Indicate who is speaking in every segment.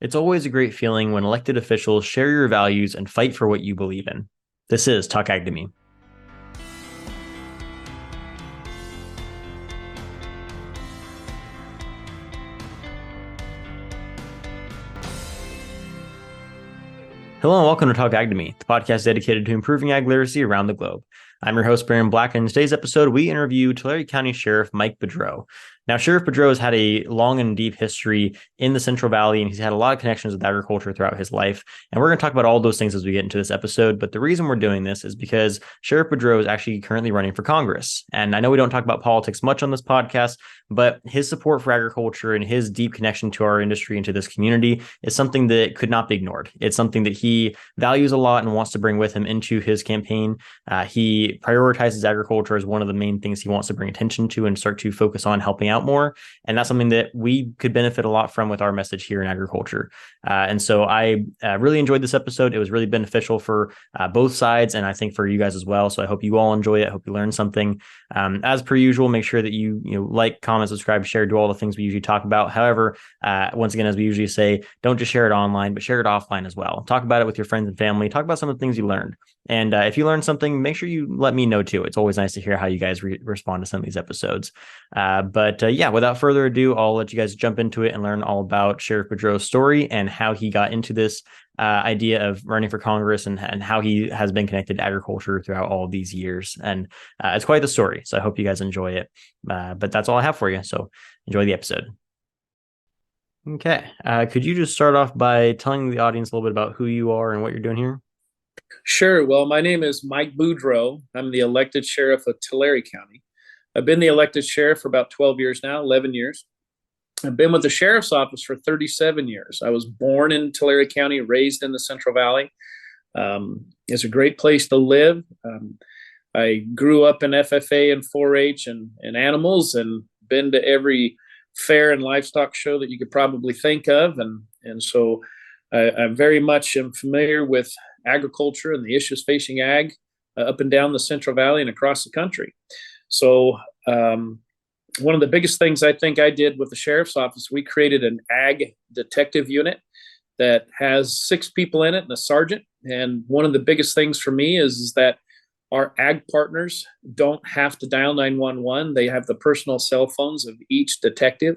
Speaker 1: It's always a great feeling when elected officials share your values and fight for what you believe in. This is Talk Ag to Me. Hello and welcome to Talk Ag to Me, the podcast dedicated to improving ag literacy around the globe. I'm your host, Baron Black, and in today's episode, we interview Tulare County Sheriff Mike Boudreaux. Now, Sheriff Boudreaux has had a long and deep history in the Central Valley, and he's had a lot of connections with agriculture throughout his life. And we're going to talk about all those things as we get into this episode. But the reason we're doing this is because Sheriff Boudreaux is actually currently running for Congress. And I know we don't talk about politics much on this podcast, but his support for agriculture and his deep connection to our industry and to this community is something that could not be ignored. It's something that he values a lot and wants to bring with him into his campaign. He prioritizes agriculture as one of the main things he wants to bring attention to and start to focus on helping out more. And that's something that we could benefit a lot from with our message here in agriculture. And so I really enjoyed this episode. It was really beneficial for both sides, and I think for you guys as well. So I hope you all enjoy it. I hope you learned something. As per usual, make sure that you like, comment, subscribe, share, do all the things we usually talk about. However, once again, as we usually say, don't just share it online, but share it offline as well. Talk about it with your friends and family. Talk about some of the things you learned. And if you learned something, make sure you let me know too. It's always nice to hear how you guys respond to some of these episodes. But without further ado, I'll let you guys jump into it and learn all about Sheriff Boudreaux's story and how he got into this idea of running for Congress and how he has been connected to agriculture throughout all of these years. And it's quite the story. So I hope you guys enjoy it. But that's all I have for you. So enjoy the episode. Okay. Could you just start off by telling the audience a little bit about who you are and what you're doing here?
Speaker 2: Sure. Well, my name is Mike Boudreaux. I'm the elected sheriff of Tulare County. I've been the elected sheriff for about 12 years now, 11 years. I've been with the sheriff's office for 37 years. I was born in Tulare County, raised in the Central Valley. It's a great place to live. I grew up in FFA and 4-H and animals, and been to every fair and livestock show that you could probably think of. And so I very much am familiar with agriculture and the issues facing ag up and down the Central Valley and across the country. So one of the biggest things I think I did with the sheriff's office, we created an ag detective unit that has 6 people in it and a sergeant. And one of the biggest things for me is that our ag partners don't have to dial 911. They have the personal cell phones of each detective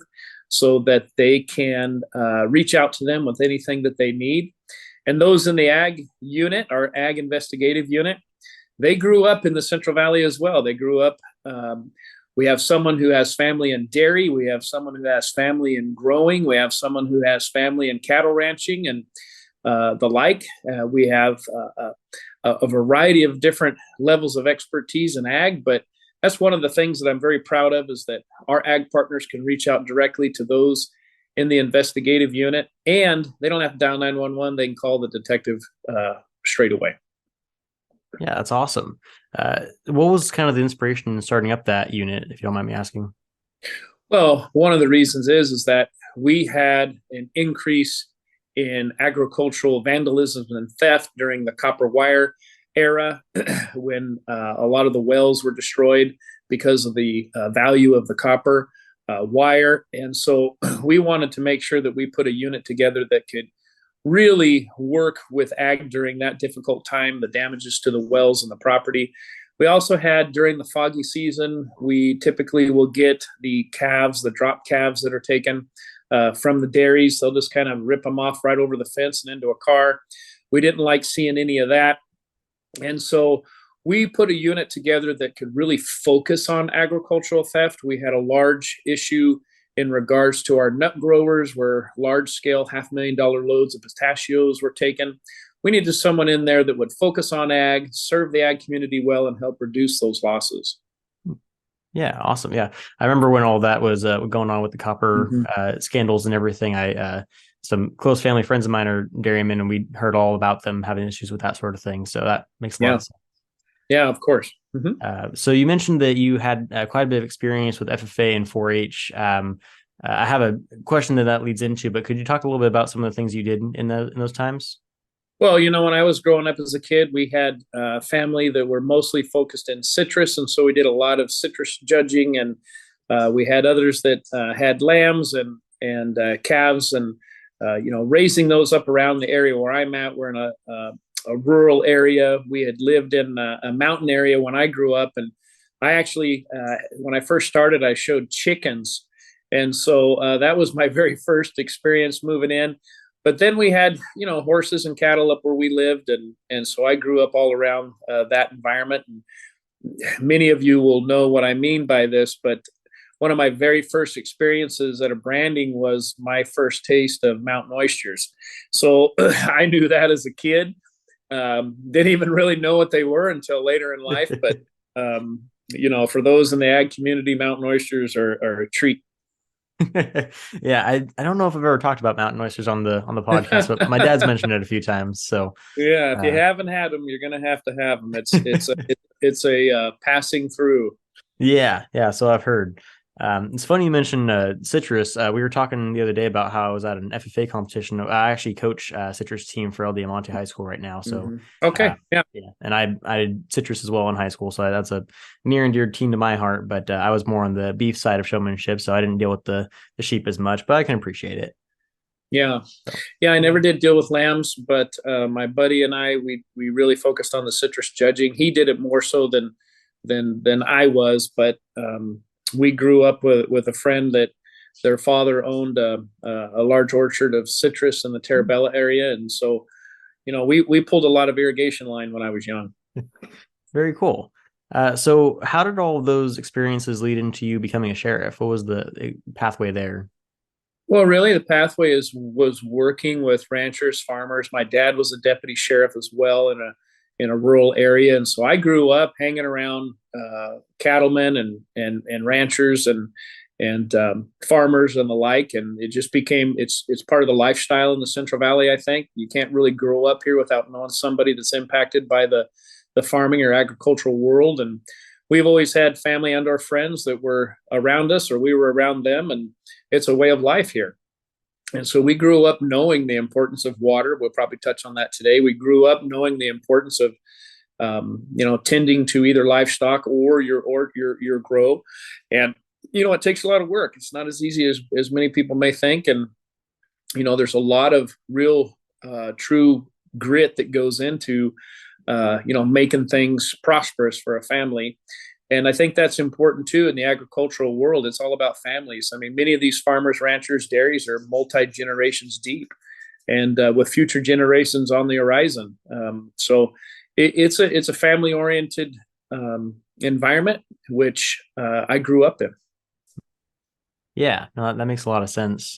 Speaker 2: so that they can reach out to them with anything that they need. And those in the ag unit, our ag investigative unit, they grew up in the Central Valley as well. They grew up, we have someone who has family in dairy. We have someone who has family in growing. We have someone who has family in cattle ranching and the like. We have a variety of different levels of expertise in ag, but that's one of the things that I'm very proud of, is that our ag partners can reach out directly to those in the investigative unit, and they don't have to dial 911. They can call the detective straight away.
Speaker 1: Yeah, that's awesome. What was kind of the inspiration in starting up that unit, if you don't mind me asking?
Speaker 2: Well, one of the reasons is that we had an increase in agricultural vandalism and theft during the copper wire era when a lot of the wells were destroyed because of the value of the copper wire. And so we wanted to make sure that we put a unit together that could really work with ag during that difficult time, the damages to the wells and the property. We also had, during the foggy season, we typically will get the calves, the drop calves that are taken from the dairies. They'll just kind of rip them off right over the fence and into a car. We didn't like seeing any of that. And so we put a unit together that could really focus on agricultural theft. We had a large issue in regards to our nut growers, where large-scale $500,000 loads of pistachios were taken. We needed someone in there that would focus on ag, serve the ag community well, and help reduce those losses.
Speaker 1: Yeah, awesome. Yeah, I remember when all that was going on with the copper scandals and everything. Some close family friends of mine are dairymen, and we heard all about them having issues with that sort of thing. So that makes a lot of sense.
Speaker 2: Yeah, of course.
Speaker 1: So you mentioned that you had quite a bit of experience with FFA and 4-H. I have a question that leads into, but could you talk a little bit about some of the things you did in those times?
Speaker 2: Well, when I was growing up as a kid, we had family that were mostly focused in citrus. And so we did a lot of citrus judging, and we had others that had lambs and calves and raising those up around the area where I'm at. We're in a rural area. We had lived in a mountain area when I grew up, and I actually, when I first started, I showed chickens, and so that was my very first experience moving in. But then we had, horses and cattle up where we lived, and so I grew up all around that environment. And many of you will know what I mean by this, but one of my very first experiences at a branding was my first taste of mountain oysters. So I knew that as a kid. Didn't even really know what they were until later in life. But, for those in the ag community, mountain oysters are a treat.
Speaker 1: Yeah, I don't know if I've ever talked about mountain oysters on the podcast, but my dad's mentioned it a few times. So
Speaker 2: yeah, if you haven't had them, you're gonna have to have them. It's a passing through.
Speaker 1: Yeah. So I've heard. It's funny you mentioned citrus. We were talking the other day about how I was at an FFA competition. I actually coach citrus team for LD Monte High School right now. So
Speaker 2: okay, yeah,
Speaker 1: and I did citrus as well in high school, so that's a near and dear team to my heart. But I was more on the beef side of showmanship, so I didn't deal with the sheep as much, but I can appreciate it.
Speaker 2: Yeah, I never did deal with lambs, but my buddy and I we really focused on the citrus judging. He did it more so than I was, but we grew up with a friend that their father owned a large orchard of citrus in the Terabella area. And so, we pulled a lot of irrigation line when I was young.
Speaker 1: Very cool. So how did all of those experiences lead into you becoming a sheriff? What was the pathway there?
Speaker 2: Well, really, the pathway was working with ranchers, farmers. My dad was a deputy sheriff as well in a rural area, and so I grew up hanging around cattlemen and ranchers and farmers and the like, and it just became it's part of the lifestyle in the Central Valley. I think you can't really grow up here without knowing somebody that's impacted by the farming or agricultural world, and we've always had family and our friends that were around us or we were around them, and it's a way of life here. And so we grew up knowing the importance of water. We'll probably touch on that today. We grew up knowing the importance of, tending to either livestock or your grow. And, it takes a lot of work. It's not as easy as many people may think. And, there's a lot of real, true grit that goes into, making things prosperous for a family. And I think that's important too in the agricultural world. It's all about families. I mean, many of these farmers, ranchers, dairies are multi-generations deep and with future generations on the horizon. So it's a family-oriented environment, which I grew up in.
Speaker 1: Yeah, no, that makes a lot of sense.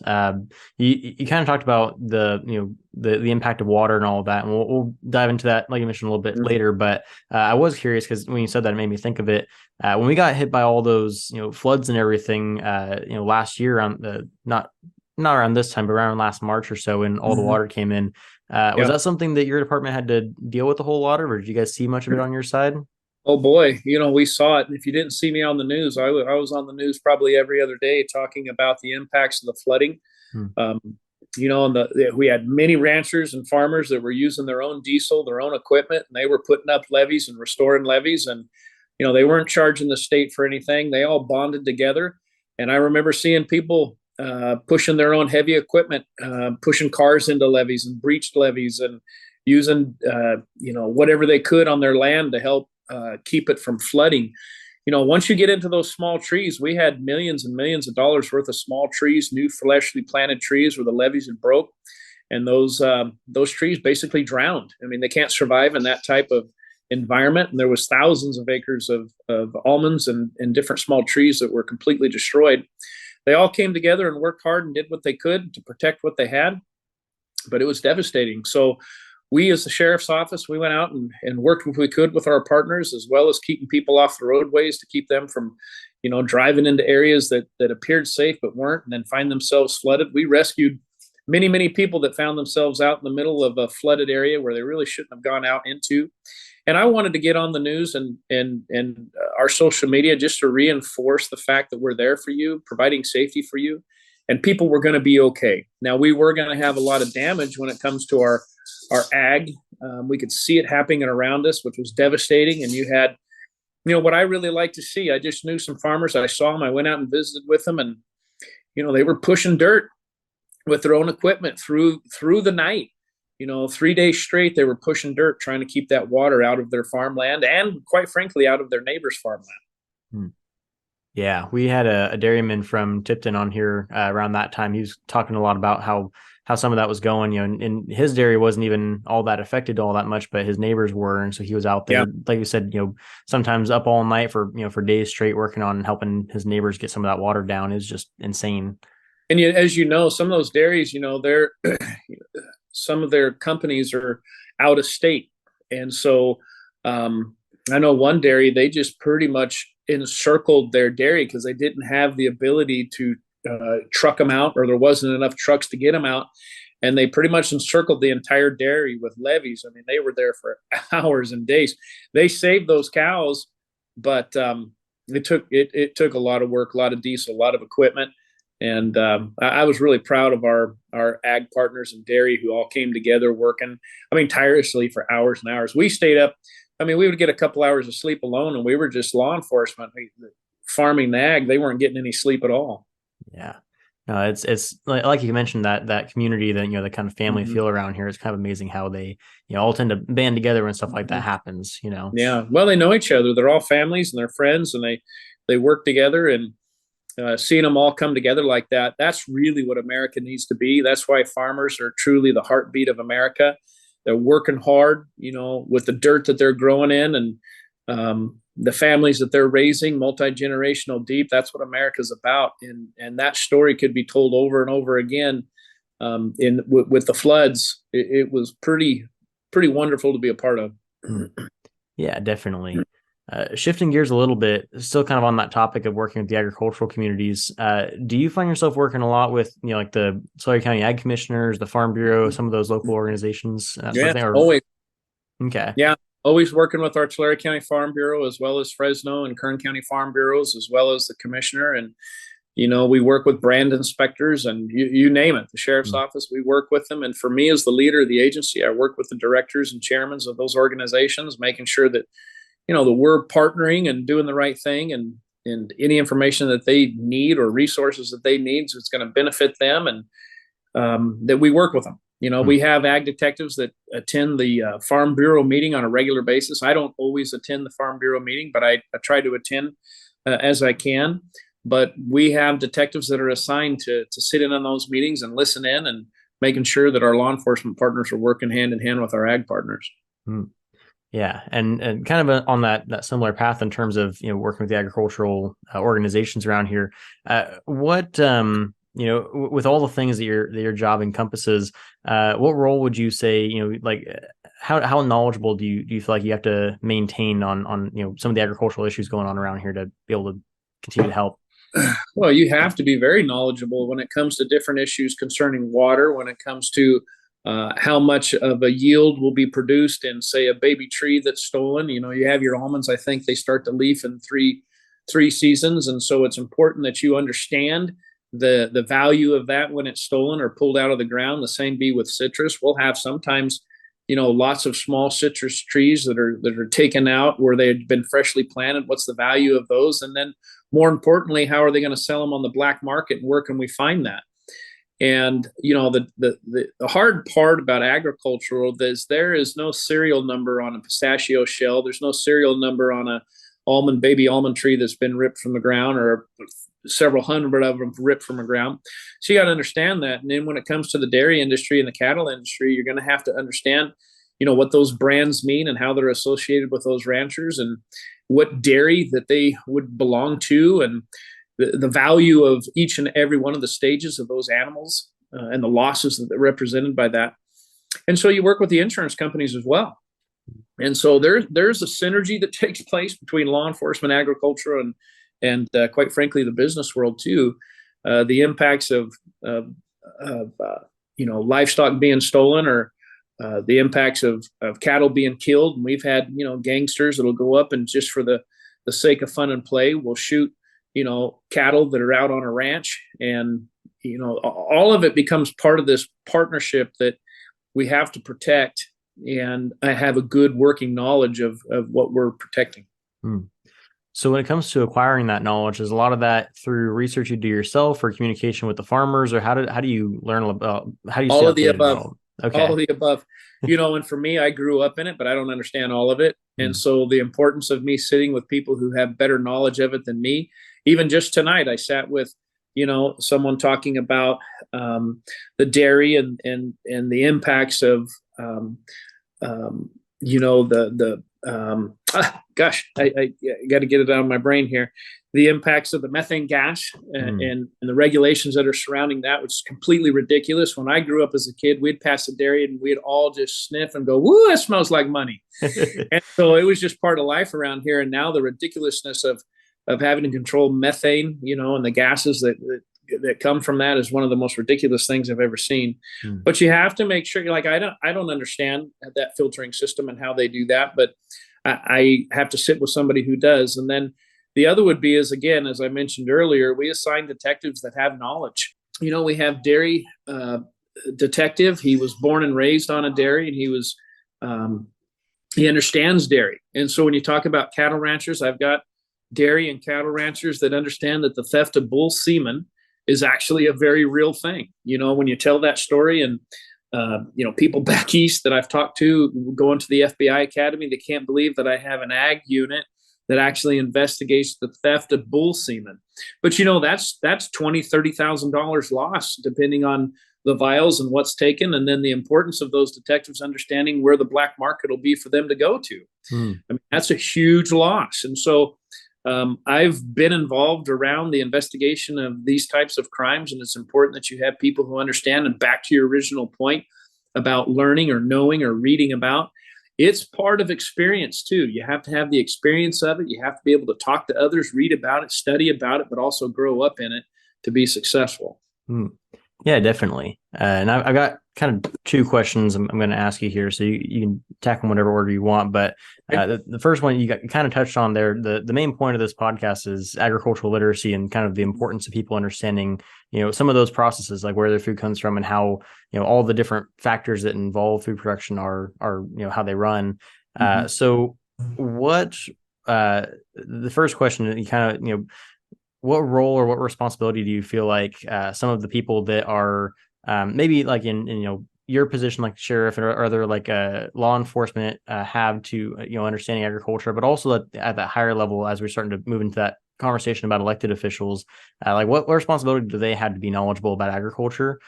Speaker 1: You kind of talked about the impact of water and all of that, and we'll dive into that, like you mentioned, a little bit later. But I was curious because when you said that, it made me think of it. When we got hit by all those floods and everything, last year on the not around this time, but around last March or so, when all the water came in, was that something that your department had to deal with a whole lot of, or did you guys see much of it on your side?
Speaker 2: Oh boy, we saw it. And if you didn't see me on the news, I was on the news probably every other day talking about the impacts of the flooding. We had many ranchers and farmers that were using their own diesel, their own equipment, and they were putting up levees and restoring levees. And, they weren't charging the state for anything. They all bonded together. And I remember seeing people pushing their own heavy equipment, pushing cars into levees and breached levees and using, whatever they could on their land to help keep it from flooding. Once you get into those small trees, we had millions and millions of dollars worth of small trees, new freshly planted trees where the levees had broke, and those trees basically drowned. I mean, they can't survive in that type of environment. And there was thousands of acres of almonds and different small trees that were completely destroyed. They all came together and worked hard and did what they could to protect what they had, but it was devastating. So we, as the sheriff's office, we went out and worked what we could with our partners, as well as keeping people off the roadways to keep them from, driving into areas that appeared safe but weren't, and then find themselves flooded. We rescued many, many people that found themselves out in the middle of a flooded area where they really shouldn't have gone out into. And I wanted to get on the news and our social media just to reinforce the fact that we're there for you, providing safety for you, and people were going to be okay. Now, we were going to have a lot of damage when it comes to our ag. We could see it happening around us, which was devastating. And you had, what I really like to see. I just knew some farmers. I saw them. I went out and visited with them, and they were pushing dirt with their own equipment through the night. 3 days straight, they were pushing dirt, trying to keep that water out of their farmland and, quite frankly, out of their neighbor's farmland.
Speaker 1: Hmm. Yeah, we had a dairyman from Tipton on here around that time. He was talking a lot about how some of that was going, and his dairy wasn't even all that affected all that much, but his neighbors were. And so he was out there, like you said, sometimes up all night for days straight working on helping his neighbors get some of that water down. Is just insane.
Speaker 2: And as you know, some of those dairies, they're some of their companies are out of state. And so I know one dairy, they just pretty much encircled their dairy because they didn't have the ability to truck them out, or there wasn't enough trucks to get them out. And they pretty much encircled the entire dairy with levees. I mean, they were there for hours and days. They saved those cows, but it took a lot of work, a lot of diesel, a lot of equipment. And I was really proud of our ag partners in dairy who all came together working, tirelessly for hours and hours. We stayed up. We would get a couple hours of sleep alone, and we were just law enforcement farming the ag. They weren't getting any sleep at all.
Speaker 1: Yeah. No, it's like you mentioned that community, that the kind of family feel around here. It's kind of amazing how they all tend to band together when stuff like that happens.
Speaker 2: Yeah, well, they know each other. They're all families and they're friends, and they work together. And seeing them all come together like that's really what America needs to be. That's why farmers are truly the heartbeat of America. They're working hard, with the dirt that they're growing in, and the families that they're raising, multi-generational deep. That's what America's about. And that story could be told over and over again. With the floods, it was pretty wonderful to be a part of.
Speaker 1: Yeah, definitely. Shifting gears a little bit, still kind of on that topic of working with the agricultural communities. Do you find yourself working a lot with, like the Tulare County Ag Commissioners, the Farm Bureau, some of those local organizations?
Speaker 2: Always.
Speaker 1: Okay.
Speaker 2: Yeah, always working with our Tulare County Farm Bureau, as well as Fresno and Kern County Farm Bureaus, as well as the commissioner. And, we work with brand inspectors and you name it, the sheriff's office, we work with them. And for me, as the leader of the agency, I work with the directors and chairmen of those organizations, making sure that that we're partnering and doing the right thing, and any information that they need or resources that they need, so it's going to benefit them, and that we work with them. We have ag detectives that attend the Farm Bureau meeting on a regular basis. I don't always attend the Farm Bureau meeting, but I try to attend as I can. But we have detectives that are assigned to sit in on those meetings and listen in, and making sure that our law enforcement partners are working hand in hand with our ag partners.
Speaker 1: Yeah, and kind of on that similar path in terms of working with the agricultural organizations around here. What with all the things that your job encompasses, what role would you say like how knowledgeable do you feel like you have to maintain on some of the agricultural issues going on around here to be able to continue to help?
Speaker 2: Well, you have to be very knowledgeable when it comes to different issues concerning water, when it comes to how much of a yield will be produced in, say, a baby tree that's stolen. You have your almonds, I think they start to leaf in three seasons. And so it's important that you understand the value of that when it's stolen or pulled out of the ground. The same be with citrus. We'll have sometimes, lots of small citrus trees that are taken out where they had been freshly planted. What's the value of those? And then more importantly, how are they going to sell them on the black market, and where can we find that? And the hard part about agricultural is there is no serial number on a pistachio shell. There's no serial number on a baby almond tree that's been ripped from the ground, or several hundred of them ripped from the ground. So you got to understand that. And then when it comes to the dairy industry and the cattle industry, you're going to have to understand, what those brands mean and how they're associated with those ranchers, and what dairy that they would belong to, and the value of each and every one of the stages of those animals, and the losses that are represented by that. And so you work with the insurance companies as well. And so there's a synergy that takes place between law enforcement, agriculture, and quite frankly, the business world too. The impacts of livestock being stolen, or the impacts of cattle being killed. And we've had, gangsters that'll go up and just for the sake of fun and play will shoot cattle that are out on a ranch. And, all of it becomes part of this partnership that we have to protect. And I have a good working knowledge of what we're protecting.
Speaker 1: So when it comes to acquiring that knowledge, is a lot of that through research you do yourself or communication with the farmers, or how do you learn about, how do you stay
Speaker 2: All of the
Speaker 1: updated on
Speaker 2: above.
Speaker 1: all?
Speaker 2: All
Speaker 1: Okay.
Speaker 2: of the above. And for me, I grew up in it, but I don't understand all of it. And
Speaker 1: Mm.
Speaker 2: so the importance of me sitting with people who have better knowledge of it than me, even just tonight, I sat with, someone talking about the dairy and the impacts of, I got to get it out of my brain here. The impacts of the methane gas and the regulations that are surrounding that, which is completely ridiculous. When I grew up as a kid, we'd pass a dairy and we'd all just sniff and go, "Woo, that smells like money." And so it was just part of life around here. And now the ridiculousness of having to control methane, and the gases that come from that is one of the most ridiculous things I've ever seen. But you have to make sure, like, I don't understand that filtering system and how they do that, but I have to sit with somebody who does. And then the other would be is, again, as I mentioned earlier, we assign detectives that have knowledge. We have dairy detective. He was born and raised on a dairy, and he understands dairy. And so when you talk about cattle ranchers, I've got dairy and cattle ranchers that understand that the theft of bull semen is actually a very real thing. When you tell that story, and people back east that I've talked to going to the FBI Academy, they can't believe that I have an ag unit that actually investigates the theft of bull semen. But that's $20,000-$30,000 loss depending on the vials and what's taken, and then the importance of those detectives understanding where the black market will be for them to go to. I mean, that's a huge loss. And so I've been involved around the investigation of these types of crimes, and it's important that you have people who understand. And back to your original point about learning or knowing or reading about, it's part of experience too. You have to have the experience of it. You have to be able to talk to others, read about it, study about it, but also grow up in it to be successful.
Speaker 1: Yeah, definitely. And I've got kind of two questions I'm going to ask you here, so you can tackle them whatever order you want. But the first one you kind of touched on there. The main point of this podcast is agricultural literacy and kind of the importance of people understanding, some of those processes, like where their food comes from and how, all the different factors that involve food production are how they run. So what the first question, you kind of, what role or what responsibility do you feel like some of the people that are maybe like in your position, like sheriff or other like law enforcement have to understanding agriculture, but also at that higher level as we're starting to move into that conversation about elected officials, like what responsibility do they have to be knowledgeable about agriculture?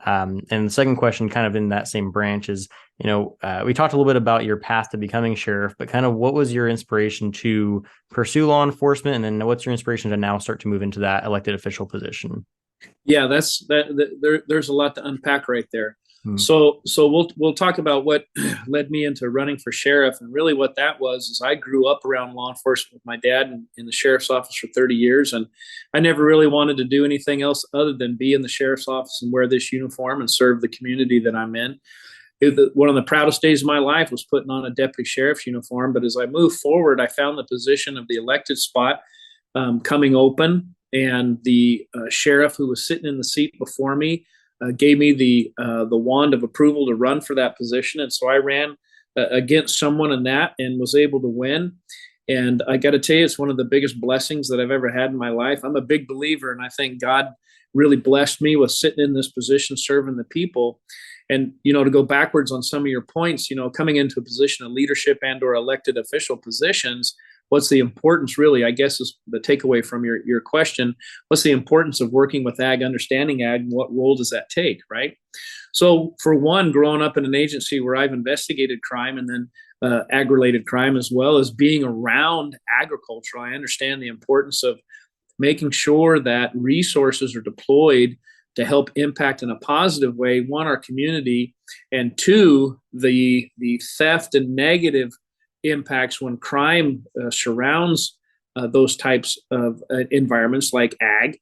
Speaker 1: And the second question, kind of in that same branch, is we talked a little bit about your path to becoming sheriff, but kind of what was your inspiration to pursue law enforcement, and then what's your inspiration to now start to move into that elected official position?
Speaker 2: Yeah, there's a lot to unpack right there. So we'll talk about what led me into running for sheriff, and really what that was is I grew up around law enforcement with my dad in the sheriff's office for 30 years, and I never really wanted to do anything else other than be in the sheriff's office and wear this uniform and serve the community that I'm in. One of the proudest days of my life was putting on a deputy sheriff's uniform. But as I moved forward, I found the position of the elected spot coming open, and the sheriff who was sitting in the seat before me gave me the wand of approval to run for that position. And so I ran against someone in that and was able to win. And I got to tell you, it's one of the biggest blessings that I've ever had in my life. I'm a big believer, and I think God really blessed me with sitting in this position, serving the people. And, to go backwards on some of your points, coming into a position of leadership and or elected official positions, what's the importance really, I guess, is the takeaway from your question. What's the importance of working with ag, understanding ag, and what role does that take, right? So for one, growing up in an agency where I've investigated crime and then ag-related crime, as well as being around agriculture, I understand the importance of making sure that resources are deployed to help impact in a positive way, one, our community, and two, the theft and negative impacts when crime surrounds those types of environments like ag.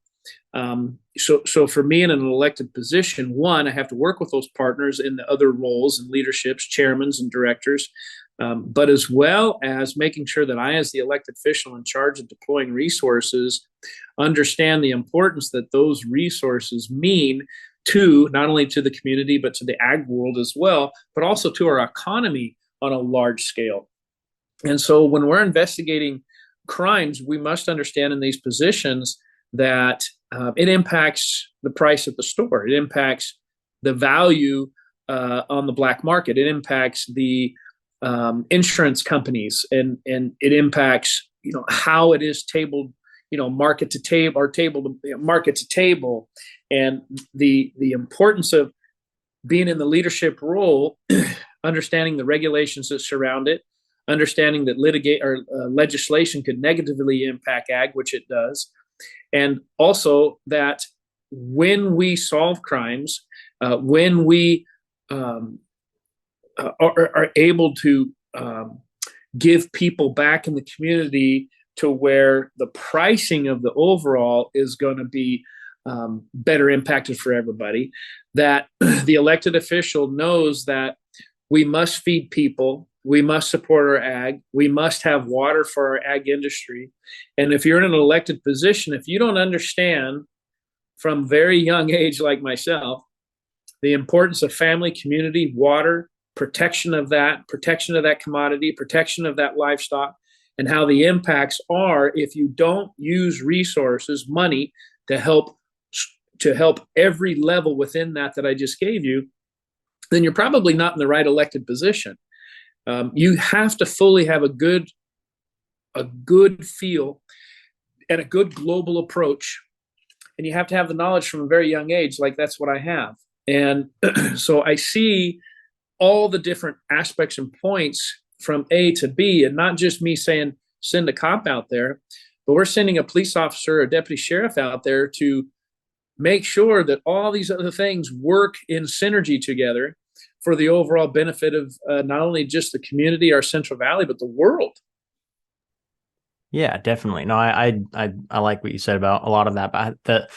Speaker 2: So for me in an elected position, one, I have to work with those partners in the other roles and leaderships, chairmans and directors, but as well as making sure that I, as the elected official in charge of deploying resources, understand the importance that those resources mean to not only to the community, but to the ag world as well, but also to our economy on a large scale. And so when we're investigating crimes, we must understand in these positions that it impacts the price at the store. It impacts the value on the black market. It impacts the insurance companies, and it impacts how it is tabled, market to table, or table to market to table, and the importance of being in the leadership role, understanding the regulations that surround it, understanding that legislation could negatively impact ag, which it does, and also that when we solve crimes, when we are able to give people back in the community to where the pricing of the overall is going to be better impacted for everybody, that the elected official knows that we must feed people, we must support our ag, we must have water for our ag industry. And if you're in an elected position, if you don't understand from very young age, like myself, the importance of family, community, water, protection of that commodity, protection of that livestock, and how the impacts are if you don't use resources, money, to help every level within that I just gave you, then you're probably not in the right elected position. You have to fully have a good feel and a good global approach, and you have to have the knowledge from a very young age. Like, that's what I have. And so I see all the different aspects and points from A to B, and not just me saying send a cop out there, but we're sending a police officer or deputy sheriff out there to make sure that all these other things work in synergy together for the overall benefit of not only just the community, our Central Valley, but the world.
Speaker 1: Yeah, definitely. No, I like what you said about a lot of that, but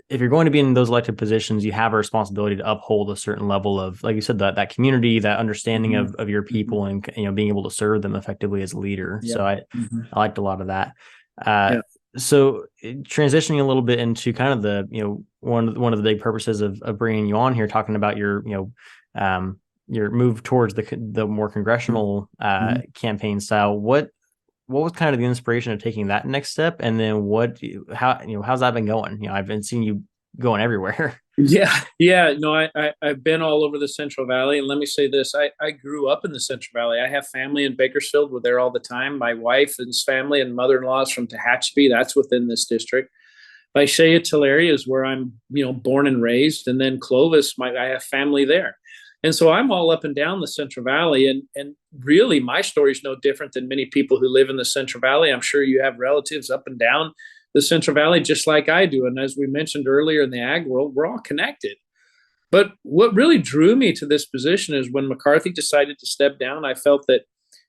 Speaker 1: if you're going to be in those elected positions, you have a responsibility to uphold a certain level of, like you said, that community, that understanding of your people, and being able to serve them effectively as a leader. Yeah. So I liked a lot of that. So transitioning a little bit into kind of the one of the big purposes of bringing you on here, talking about your move towards the more congressional campaign style. What was kind of the inspiration of taking that next step, and then how's that been going? I've been seeing you going everywhere.
Speaker 2: Yeah. No, I've been all over the Central Valley, and let me say this: I grew up in the Central Valley. I have family in Bakersfield. We're there all the time. My wife and his family and mother-in-law is from Tehachapi. That's within this district. Visalia, Tulare is where I'm, born and raised, and then Clovis, I have family there. And so I'm all up and down the Central Valley, and really my story is no different than many people who live in the Central Valley. I'm sure you have relatives up and down the Central Valley just like I do. And as we mentioned earlier in the ag world, we're all connected. But what really drew me to this position is when McCarthy decided to step down, I felt that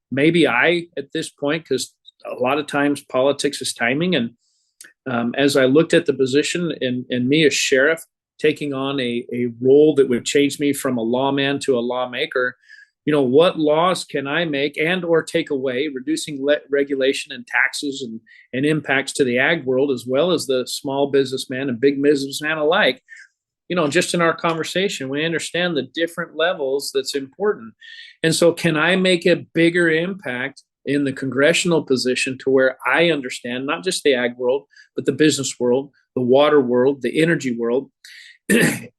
Speaker 2: maybe at this point, because a lot of times politics is timing, and as I looked at the position and me as sheriff, taking on a role that would change me from a lawman to a lawmaker, what laws can I make and or take away, reducing regulation and taxes and impacts to the ag world, as well as the small businessman and big businessman alike. Just in our conversation, we understand the different levels that's important. And so can I make a bigger impact in the congressional position to where I understand not just the ag world, but the business world, the water world, the energy world.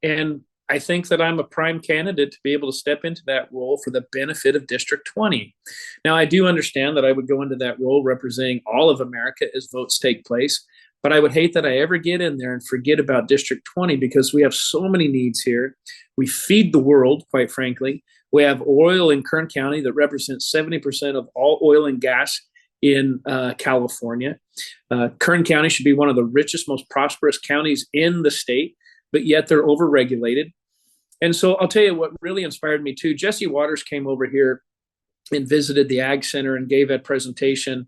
Speaker 2: And I think that I'm a prime candidate to be able to step into that role for the benefit of District 20. Now, I do understand that I would go into that role representing all of America as votes take place, but I would hate that I ever get in there and forget about District 20, because we have so many needs here. We feed the world, quite frankly. We have oil in Kern County that represents 70% of all oil and gas in California. Kern County should be one of the richest, most prosperous counties in the state, but yet they're overregulated. And so I'll tell you what really inspired me too. Jesse Waters came over here and visited the Ag Center and gave a presentation.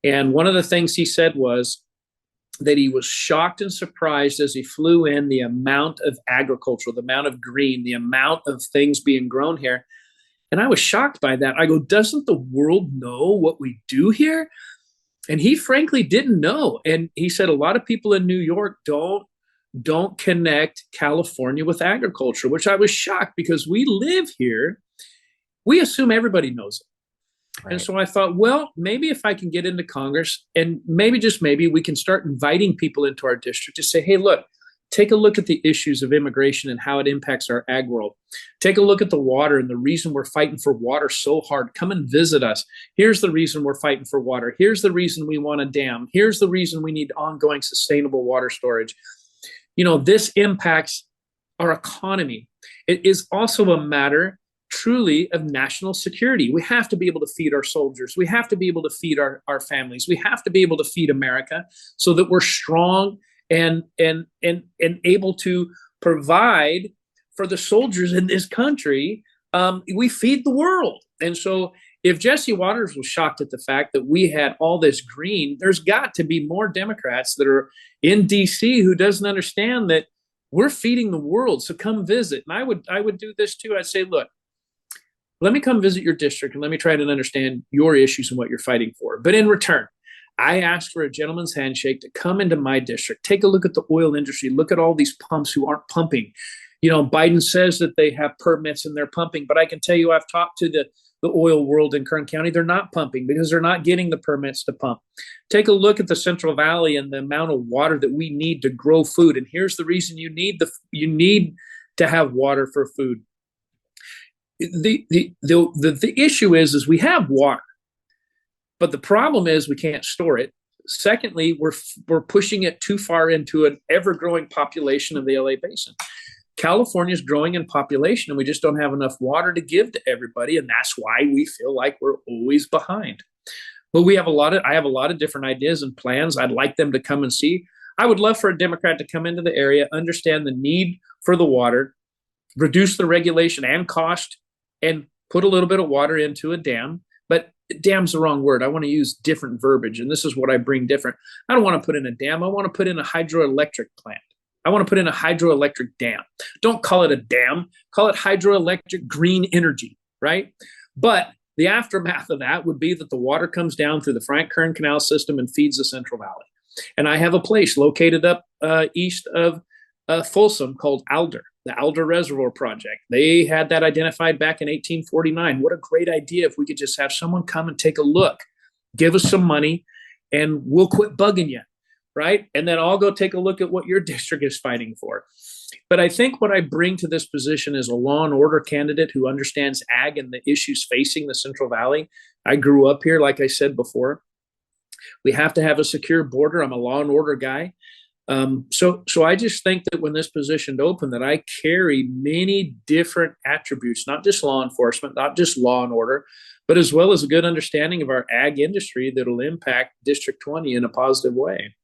Speaker 2: And one of the things he said was that he was shocked and surprised as he flew in the amount of agriculture, the amount of green, the amount of things being grown here. And I was shocked by that. I go, doesn't the world know what we do here? And he frankly didn't know. And he said a lot of people in New York don't connect California with agriculture, which I was shocked, because we live here. We assume everybody knows it. And
Speaker 1: Right.
Speaker 2: so I thought, well, maybe if I can get into Congress and maybe just maybe we can start inviting people into our district to say, hey, look, take a look at the issues of immigration and how it impacts our ag world. Take a look at the water and the reason we're fighting for water so hard. Come and visit us. Here's the reason we're fighting for water. Here's the reason we want a dam. Here's the reason we need ongoing sustainable water storage. This impacts our economy. It is also a matter truly of national security. We have to be able to feed our soldiers. We have to be able to feed our families. We have to be able to feed America so that we're strong and able to provide for the soldiers in this country. We feed the world. And so if Jesse Waters was shocked at the fact that we had all this green, there's got to be more Democrats that are in DC who doesn't understand that we're feeding the world. So come visit. And I would do this too. I'd say, look, let me come visit your district and let me try to understand your issues and what you're fighting for. But in return, I asked for a gentleman's handshake to come into my district, take a look at the oil industry, look at all these pumps who aren't pumping. Biden says that they have permits and they're pumping, but I can tell you I've talked to the oil world in Kern County. They're not pumping because they're not getting the permits to pump. Take a look at the Central Valley and the amount of water that we need to grow food. And here's the reason you need to have water for food. The issue is we have water, but the problem is we can't store it. Secondly, we're pushing it too far into an ever-growing population of the LA Basin. California is growing in population, and we just don't have enough water to give to everybody, and that's why we feel like we're always behind. But I have a lot of different ideas and plans. I'd like them to come and see. I would love for a Democrat to come into the area, understand the need for the water, reduce the regulation and cost, and put a little bit of water into a dam. But dam's the wrong word. I want to use different verbiage, and this is what I bring different. I don't want to put in a dam. I want to put in a hydroelectric plant. I want to put in a hydroelectric dam. Don't call it a dam. Call it hydroelectric green energy, right? But the aftermath of that would be that the water comes down through the Frank Kern Canal system and feeds the Central Valley. And I have a place located up east of Folsom called Alder, the Alder Reservoir Project. They had that identified back in 1849. What a great idea if we could just have someone come and take a look, give us some money, and we'll quit bugging you. Right? And then I'll go take a look at what your district is fighting for. But I think what I bring to this position is a law and order candidate who understands ag and the issues facing the Central Valley. I grew up here, like I said before. We have to have a secure border. I'm a law and order guy. So I just think that when this position opened, that I carry many different attributes, not just law enforcement, not just law and order, but as well as a good understanding of our ag industry that will impact District 20 in a positive way.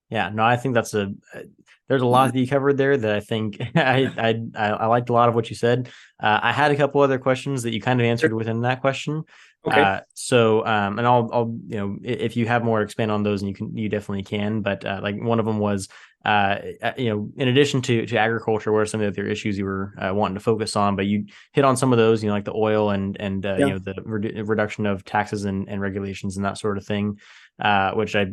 Speaker 1: Yeah, no, I think there's a lot that you covered there that I think I liked a lot of what you said. I had a couple other questions that you kind of answered within that question.
Speaker 2: Okay.
Speaker 1: And I'll if you have more to expand on those, and you definitely can. But like one of them was in addition to agriculture, what are some of the other issues you were wanting to focus on? But you hit on some of those, like the oil and the reduction of taxes and regulations and that sort of thing, which I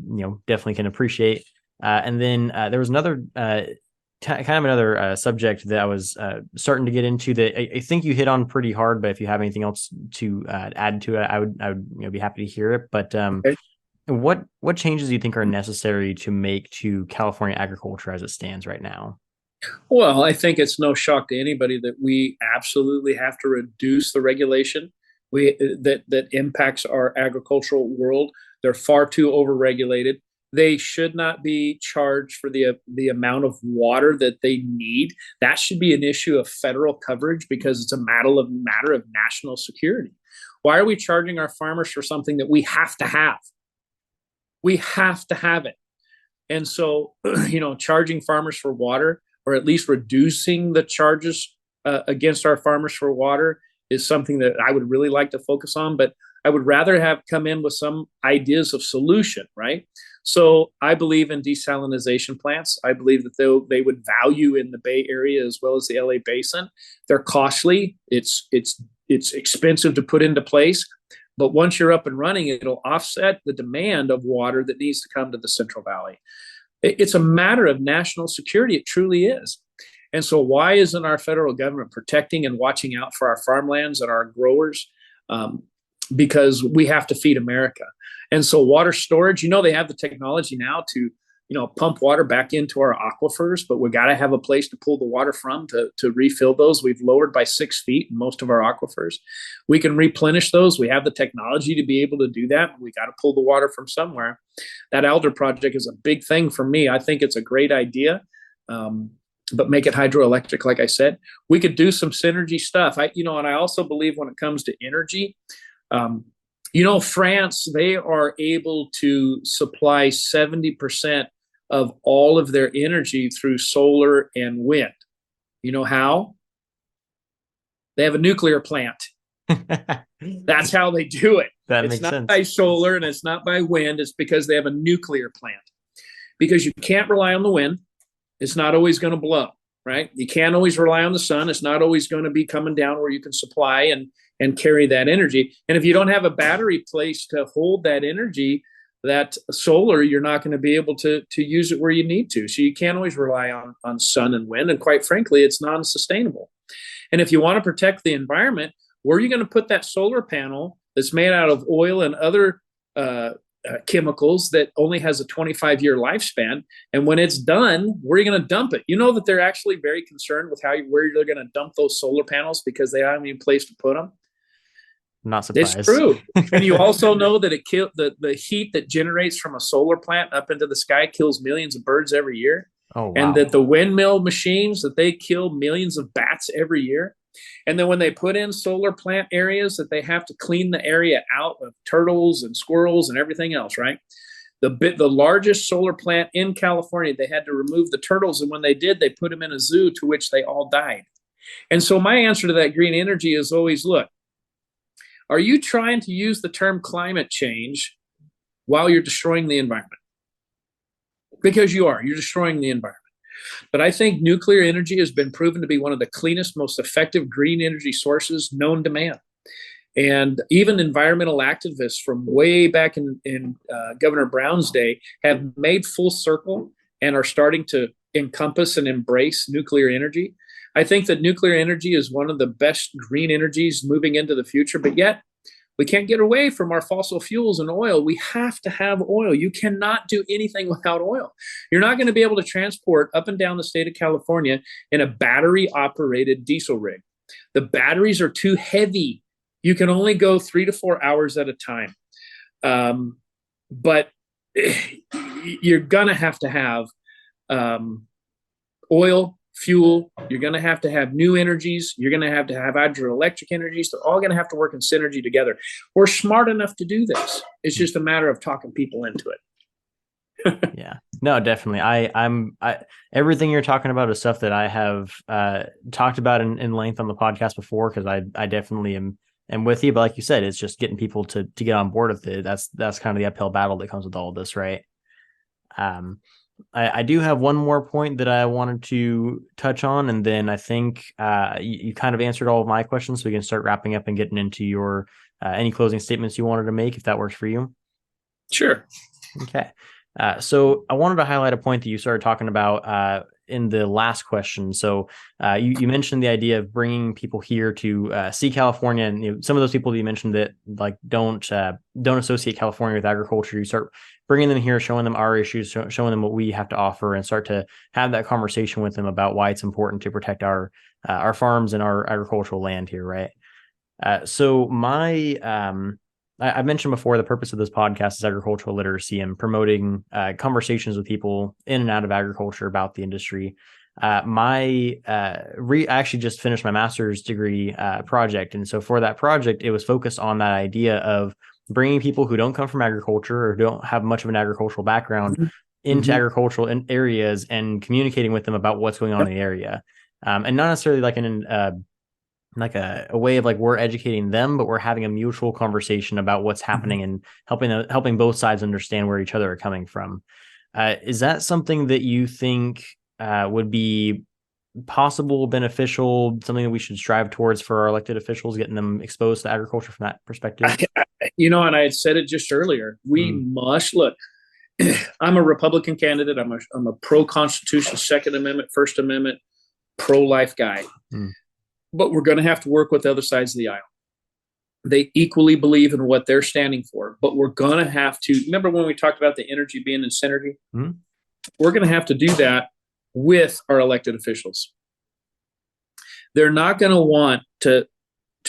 Speaker 1: definitely can appreciate. And then there was another kind of another subject that I was starting to get into that I think you hit on pretty hard. But if you have anything else to add to it, I would be happy to hear it. But
Speaker 2: Okay.
Speaker 1: What changes do you think are necessary to make to California agriculture as it stands right now?
Speaker 2: Well, I think it's no shock to anybody that we absolutely have to reduce the regulation that impacts our agricultural world. They're far too overregulated. They should not be charged for the amount of water that they need. That should be an issue of federal coverage because it's a matter of national security. Why are we charging our farmers for something that we have to have? We have to have it. And so, charging farmers for water, or at least reducing the charges against our farmers for water, is something that I would really like to focus on. But I would rather have come in with some ideas of solution, right? So I believe in desalination plants. I believe that they would value in the Bay Area as well as the LA Basin. They're costly. It's expensive to put into place. But once you're up and running, it'll offset the demand of water that needs to come to the Central Valley. It's a matter of national security. It truly is. And so why isn't our federal government protecting and watching out for our farmlands and our growers? because we have to feed America. And so water storage, they have the technology now to, pump water back into our aquifers, but we got to have a place to pull the water from to refill those. We've lowered by 6 feet in most of our aquifers. We can replenish those. We have the technology to be able to do that. We got to pull the water from somewhere. That Alder project is a big thing for me. I think it's a great idea. But make it hydroelectric, like I said. We could do some synergy stuff. And I also believe when it comes to energy, France, they are able to supply 70% of all of their energy through solar and wind. You know how? They have a nuclear plant. That's how they do it.
Speaker 1: It's not
Speaker 2: sense. By solar and it's not by wind. It's because they have a nuclear plant. Because you can't rely on the wind. It's not always going to blow, right? You can't always rely on the sun. It's not always going to be coming down where you can supply and carry that energy. And if you don't have a battery place to hold that energy, that solar, you're not going to be able to use it where you need to. So you can't always rely on sun and wind. And quite frankly, it's non-sustainable. And if you want to protect the environment, where are you going to put that solar panel that's made out of oil and other chemicals that only has a 25-year lifespan? And when it's done, where are you going to dump it? You know that they're actually very concerned with where they're going to dump those solar panels because they don't have any place to put them.
Speaker 1: Not surprised.
Speaker 2: It's true. And you also know that the heat that generates from a solar plant up into the sky kills millions of birds every year.
Speaker 1: Oh, wow.
Speaker 2: And that the windmill machines, that they kill millions of bats every year. And then when they put in solar plant areas, that they have to clean the area out of turtles and squirrels and everything else, right? The largest solar plant in California, they had to remove the turtles. And when they did, they put them in a zoo to which they all died. And so my answer to that green energy is always, look, are you trying to use the term climate change while you're destroying the environment? Because you're destroying the environment. But I think nuclear energy has been proven to be one of the cleanest, most effective green energy sources known to man. And even environmental activists from way back in Governor Brown's day have made full circle and are starting to encompass and embrace nuclear energy. I think that nuclear energy is one of the best green energies moving into the future, but yet we can't get away from our fossil fuels and oil. We have to have oil. You cannot do anything without oil. You're not going to be able to transport up and down the state of California in a battery-operated diesel rig. The batteries are too heavy. You can only go 3 to 4 hours at a time. But you're going to have oil, fuel. You're going to have new energies. You're going to have hydroelectric energies. They're all going to have to work in synergy together. We're smart enough to do this. It's just a matter of talking people into it.
Speaker 1: Yeah, no, definitely. I'm everything you're talking about is stuff that I have talked about in length on the podcast before, because I definitely am with you. But like you said, it's just getting people to get on board with it. That's kind of the uphill battle that comes with all of this, right? I do have one more point that I wanted to touch on, and then I think you kind of answered all of my questions, so we can start wrapping up and getting into your any closing statements you wanted to make, if that works for you.
Speaker 2: Sure.
Speaker 1: Okay. So I wanted to highlight a point that you started talking about in the last question. So you mentioned the idea of bringing people here to see California, and some of those people that you mentioned that like don't associate California with agriculture. You start bringing them here, showing them our issues, showing them what we have to offer, and start to have that conversation with them about why it's important to protect our farms and our agricultural land here, right? So I mentioned before, the purpose of this podcast is agricultural literacy and promoting conversations with people in and out of agriculture about the industry. I actually just finished my master's degree project. And so for that project, it was focused on that idea of bringing people who don't come from agriculture or don't have much of an agricultural background into agricultural areas and communicating with them about what's going on in the area. And not necessarily like like a way of like we're educating them, but we're having a mutual conversation about what's happening and helping both sides understand where each other are coming from. Is that something that you think would be possible, beneficial, something that we should strive towards for our elected officials, getting them exposed to agriculture from that perspective?
Speaker 2: And I had said it just earlier, we must look. I'm a Republican candidate. I'm a pro-Constitution, Second Amendment, First Amendment, pro-life guy. But we're going to have to work with the other sides of the aisle. they equally believe in what they're standing for. But we're going to have to, remember when we talked about the energy being in synergy? Mm-hmm. We're going to have to do that with our elected officials. They're not going to want to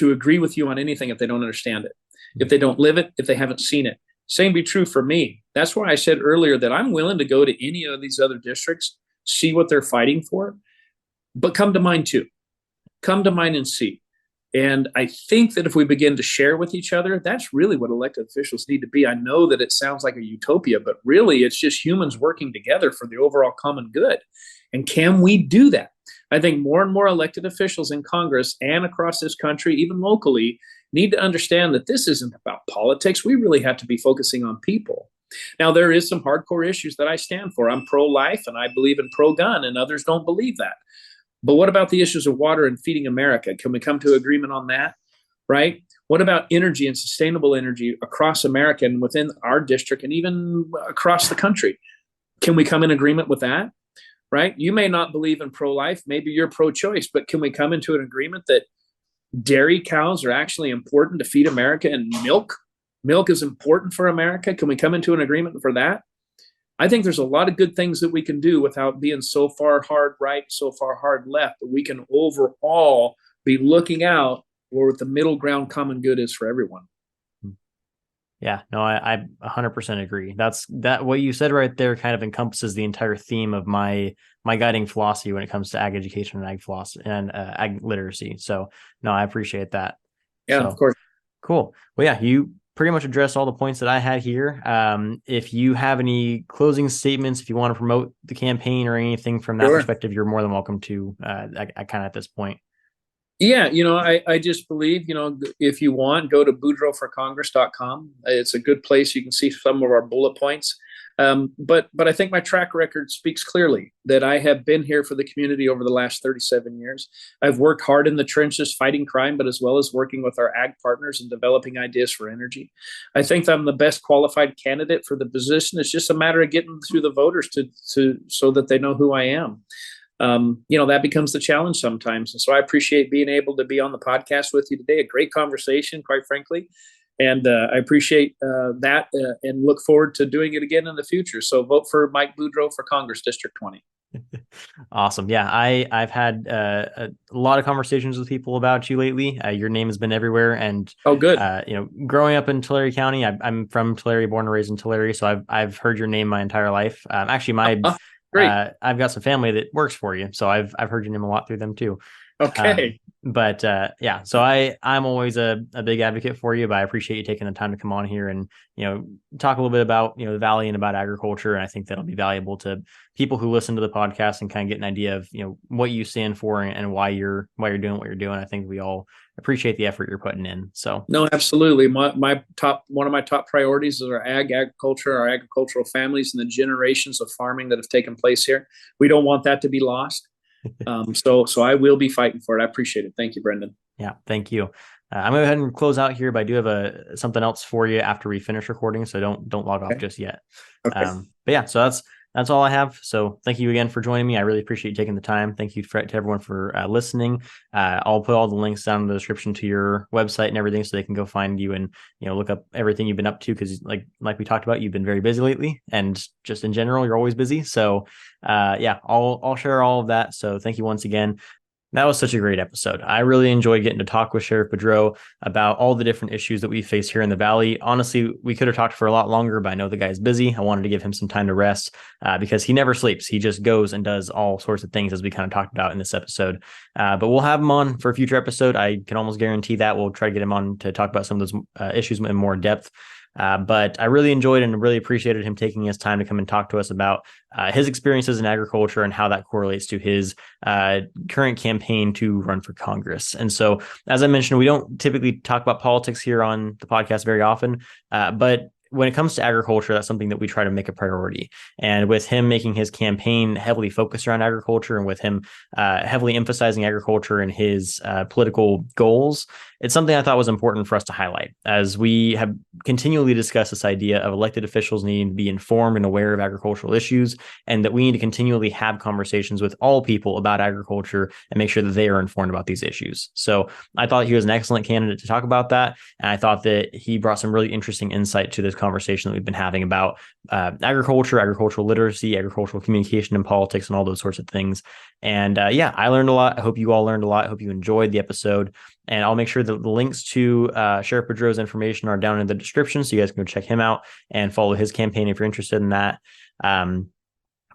Speaker 2: agree with you on anything if they don't understand it, if they don't live it, if they haven't seen it. Same be true for me. That's why I said earlier that I'm willing to go to any of these other districts, see what they're fighting for, but come to mine too. Come to mine and see. And I think that if we begin to share with each other, that's really what elected officials need to be. I know that it sounds like a utopia, but really it's just humans working together for the overall common good. And can we do that? I think more and more elected officials in Congress and across this country, even locally, need to understand that this isn't about politics. We really have to be focusing on people. Now, there is some hardcore issues that I stand for. I'm pro-life and I believe in pro-gun, and others don't believe that. But what about the issues of water and feeding America? Can we come to agreement on that? Right? What about energy and sustainable energy across America and within our district and even across the country? Can we come in agreement with that? Right? You may not believe in pro-life. Maybe you're pro-choice, but can we come into an agreement that dairy cows are actually important to feed America and milk is important for America? Can we come into an agreement for that? I think there's a lot of good things that we can do without being so far hard right, so far hard left, but we can overall be looking out where the middle ground common good is for everyone.
Speaker 1: Yeah, no, I 100% agree. That what you said right there kind of encompasses the entire theme of my guiding philosophy when it comes to ag education and ag philosophy and ag literacy. So no, I appreciate that.
Speaker 2: Yeah,
Speaker 1: so,
Speaker 2: of course.
Speaker 1: Cool. Well, yeah, you pretty much addressed all the points that I had here. If you have any closing statements, if you want to promote the campaign or anything from that perspective, you're more than welcome to kind of at this point.
Speaker 2: Yeah, I just believe, if you want, go to boudreauxforcongress.com. It's a good place. You can see some of our bullet points. But I think my track record speaks clearly that I have been here for the community over the last 37 years. I've worked hard in the trenches fighting crime, but as well as working with our ag partners and developing ideas for energy. I think I'm the best qualified candidate for the position. It's just a matter of getting through the voters to so that they know who I am. That becomes the challenge sometimes. And so I appreciate being able to be on the podcast with you today. A great conversation, quite frankly. And I appreciate that and look forward to doing it again in the future. So vote for Mike Boudreaux for Congress District 20.
Speaker 1: Awesome. Yeah, I've had a lot of conversations with people about you lately. Your name has been everywhere. And
Speaker 2: oh, good.
Speaker 1: Growing up in Tulare County, I'm from Tulare, born and raised in Tulare. So I've heard your name my entire life. Actually, great. I've got some family that works for you, so I've heard your name a lot through them too.
Speaker 2: Okay.
Speaker 1: So I'm always a big advocate for you, but I appreciate you taking the time to come on here and, talk a little bit about, the Valley and about agriculture. And I think that'll be valuable to people who listen to the podcast and kind of get an idea of, what you stand for and why you're doing what you're doing. I think we all appreciate the effort you're putting in. So
Speaker 2: no, absolutely. One of my top priorities is our agriculture, our agricultural families, and the generations of farming that have taken place here. We don't want that to be lost. So I will be fighting for it. I appreciate it. Thank you, Brendan.
Speaker 1: Yeah, thank you. I'm going to go ahead and close out here, but I do have something else for you after we finish recording. So don't log off just yet.
Speaker 2: Okay.
Speaker 1: But yeah, so that's all I have. So thank you again for joining me. I really appreciate you taking the time. Thank you to everyone for listening. I'll put all the links down in the description to your website and everything so they can go find you and, look up everything you've been up to. Cause like we talked about, you've been very busy lately and just in general, you're always busy. So I'll share all of that. So thank you once again. That was such a great episode. I really enjoyed getting to talk with Sheriff Boudreaux about all the different issues that we face here in the Valley. Honestly, we could have talked for a lot longer, but I know the guy's busy. I wanted to give him some time to rest because he never sleeps. He just goes and does all sorts of things as we kind of talked about in this episode. But we'll have him on for a future episode. I can almost guarantee that we'll try to get him on to talk about some of those issues in more depth. But I really enjoyed and really appreciated him taking his time to come and talk to us about his experiences in agriculture and how that correlates to his current campaign to run for Congress. And so, as I mentioned, we don't typically talk about politics here on the podcast very often, but when it comes to agriculture, that's something that we try to make a priority. And with him making his campaign heavily focused around agriculture, and with him heavily emphasizing agriculture in his political goals, it's something I thought was important for us to highlight, as we have continually discussed this idea of elected officials needing to be informed and aware of agricultural issues, and that we need to continually have conversations with all people about agriculture and make sure that they are informed about these issues. So I thought he was an excellent candidate to talk about that. And I thought that he brought some really interesting insight to this conversation that we've been having about agriculture, agricultural literacy, agricultural communication and politics, and all those sorts of things. And yeah, I learned a lot. I hope you all learned a lot. I hope you enjoyed the episode. And I'll make sure that the links to Sheriff Boudreaux's information are down in the description, so you guys can go check him out and follow his campaign if you're interested in that.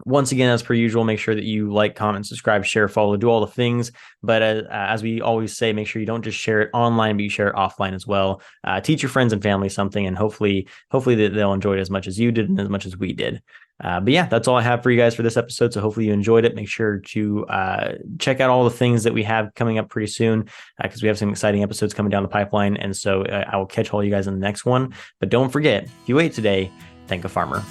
Speaker 1: Once again, as per usual, make sure that you like, comment, subscribe, share, follow, do all the things. But as we always say, make sure you don't just share it online, but you share it offline as well. Teach your friends and family something, and hopefully they'll enjoy it as much as you did and as much as we did. But yeah, that's all I have for you guys for this episode. So hopefully you enjoyed it. Make sure to check out all the things that we have coming up pretty soon, because we have some exciting episodes coming down the pipeline. And so I will catch all you guys in the next one. But don't forget, if you ate today, thank a farmer.